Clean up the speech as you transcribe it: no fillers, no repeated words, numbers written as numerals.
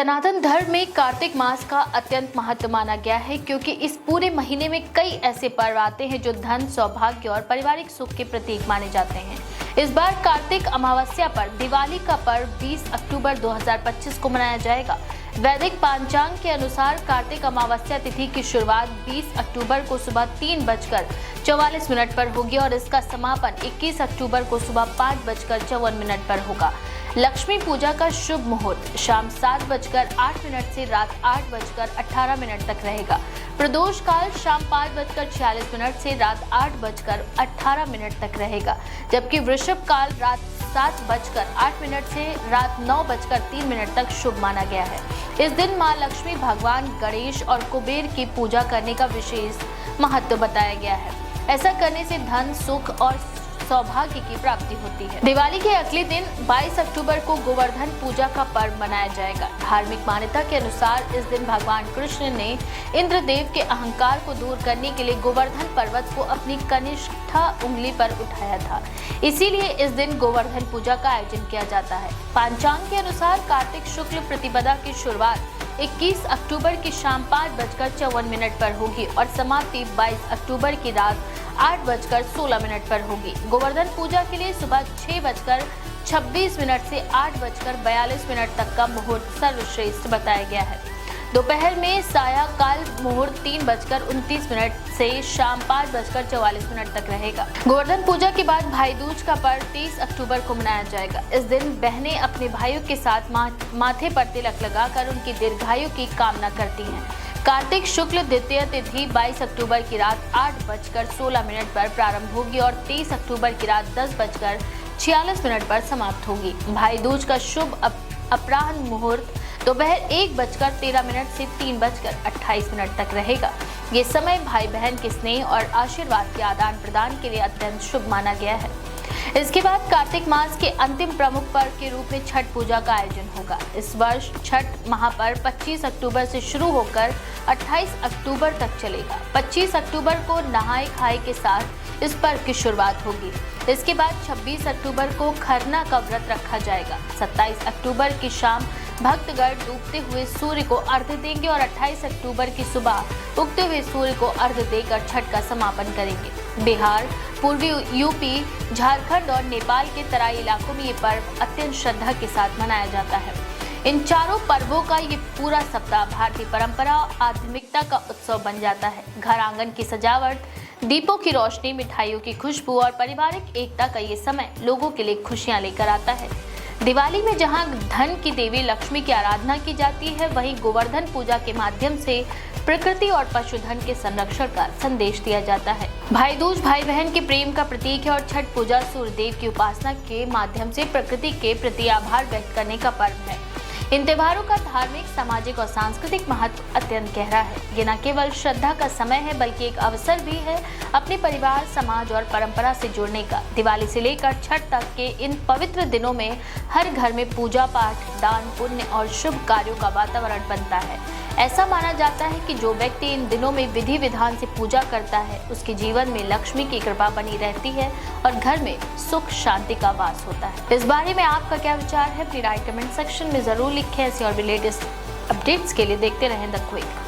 सनातन धर्म में कार्तिक मास का अत्यंत महत्व माना गया है, क्योंकि इस पूरे महीने में कई ऐसे पर्व आते हैं जो धन, सौभाग्य और पारिवारिक सुख के प्रतीक माने जाते हैं। इस बार कार्तिक अमावस्या पर दिवाली का पर्व 20 अक्टूबर 2025 को मनाया जाएगा। वैदिक पंचांग के अनुसार कार्तिक अमावस्या तिथि की शुरुआत 20 अक्टूबर को सुबह 3:44 पर होगी और इसका समापन 21 अक्टूबर को सुबह 5:54 पर होगा। लक्ष्मी पूजा का शुभ मुहूर्त शाम 7:08 से रात 8:18 तक रहेगा। प्रदोष काल शाम 5:46 से रात 8:18 तक रहेगा, जबकि वृषभ काल रात 7:08 से रात 9:03 तक शुभ माना गया है। इस दिन मां लक्ष्मी, भगवान गणेश और कुबेर की पूजा करने का विशेष महत्व बताया गया है। ऐसा करने से धन, सुख और सौभाग्य की प्राप्ति होती है। दिवाली के अगले दिन 22 अक्टूबर को गोवर्धन पूजा का पर्व मनाया जाएगा। धार्मिक मान्यता के अनुसार इस दिन भगवान कृष्ण ने इंद्रदेव के अहंकार को दूर करने के लिए गोवर्धन पर्वत को अपनी कनिष्ठा उंगली पर उठाया था। इसीलिए इस दिन गोवर्धन पूजा का आयोजन किया जाता है। पंचांग के अनुसार कार्तिक शुक्ल प्रतिपदा की शुरुआत 21 अक्टूबर की शाम 5:54 पर होगी और समाप्ति 22 अक्टूबर की रात 8:16 पर होगी। गोवर्धन पूजा के लिए सुबह 6:26 से 8:42 तक का मुहूर्त सर्वश्रेष्ठ बताया गया है। दोपहर में साया काल मुहूर्त 3:29 से शाम 5:44 तक रहेगा। गोवर्धन पूजा के बाद भाई दूज का पर्व 30 अक्टूबर को मनाया जाएगा। इस दिन बहनें अपने भाइयों के साथ माथे पर तिलक लगाकर उनकी दीर्घायु की कामना करती हैं। कार्तिक शुक्ल द्वितीय तिथि 22 अक्टूबर की रात 8:16 पर प्रारंभ होगी और 30 अक्टूबर की रात 10:46 पर समाप्त होगी। भाई दूज का शुभ अपराह्न मुहूर्त दोपहर 1:13 से 3:28 तक रहेगा। ये समय भाई बहन के स्नेह और आशीर्वाद के आदान प्रदान के लिए अत्यंत शुभ माना गया है। इसके बाद कार्तिक मास के अंतिम प्रमुख पर्व के रूप में छठ पूजा का आयोजन होगा। इस वर्ष छठ महापर्व 25 अक्टूबर से शुरू होकर 28 अक्टूबर तक चलेगा। 25 अक्टूबर को नहाए खाए के साथ इस पर्व की शुरुआत होगी। इसके बाद 26 अक्टूबर को खरना का व्रत रखा जाएगा। 27 अक्टूबर की शाम भक्तगण डूबते हुए सूर्य को अर्घ्य देंगे और 28 अक्टूबर की सुबह उगते हुए सूर्य को अर्घ्य देकर छठ का समापन करेंगे। बिहार, पूर्वी यूपी, झारखंड और नेपाल के तराई इलाकों में ये पर्व अत्यंत श्रद्धा के साथ मनाया जाता है। इन चारों पर्वों का ये पूरा सप्ताह भारतीय परंपरा और आध्यात्मिकता का उत्सव बन जाता है। घर आंगन की सजावट, दीपों की रोशनी, मिठाइयों की खुशबू और पारिवारिक एकता का ये समय लोगों के लिए खुशियां लेकर आता है। दिवाली में जहां धन की देवी लक्ष्मी की आराधना की जाती है, वहीं गोवर्धन पूजा के माध्यम से प्रकृति और पशुधन के संरक्षण का संदेश दिया जाता है। भाई दूज भाई बहन के प्रेम का प्रतीक है और छठ पूजा सूर्य देव की उपासना के माध्यम से प्रकृति के प्रति आभार व्यक्त करने का पर्व है। इन त्योहारों का धार्मिक, सामाजिक और सांस्कृतिक महत्व अत्यंत गहरा है। ये न केवल श्रद्धा का समय है, बल्कि एक अवसर भी है अपने परिवार, समाज और परंपरा से जुड़ने का। दिवाली से लेकर छठ तक के इन पवित्र दिनों में हर घर में पूजा पाठ, दान, पुण्य और शुभ कार्यों का वातावरण बनता है। ऐसा माना जाता है कि जो व्यक्ति इन दिनों में विधि विधान से पूजा करता है, उसके जीवन में लक्ष्मी की कृपा बनी रहती है और घर में सुख शांति का वास होता है। इस बारे में आपका क्या विचार है? अपनी राय कमेंट सेक्शन में जरूर लिखें। ऐसे और भी लेटेस्ट अपडेट्स के लिए देखते रहें द क्विक।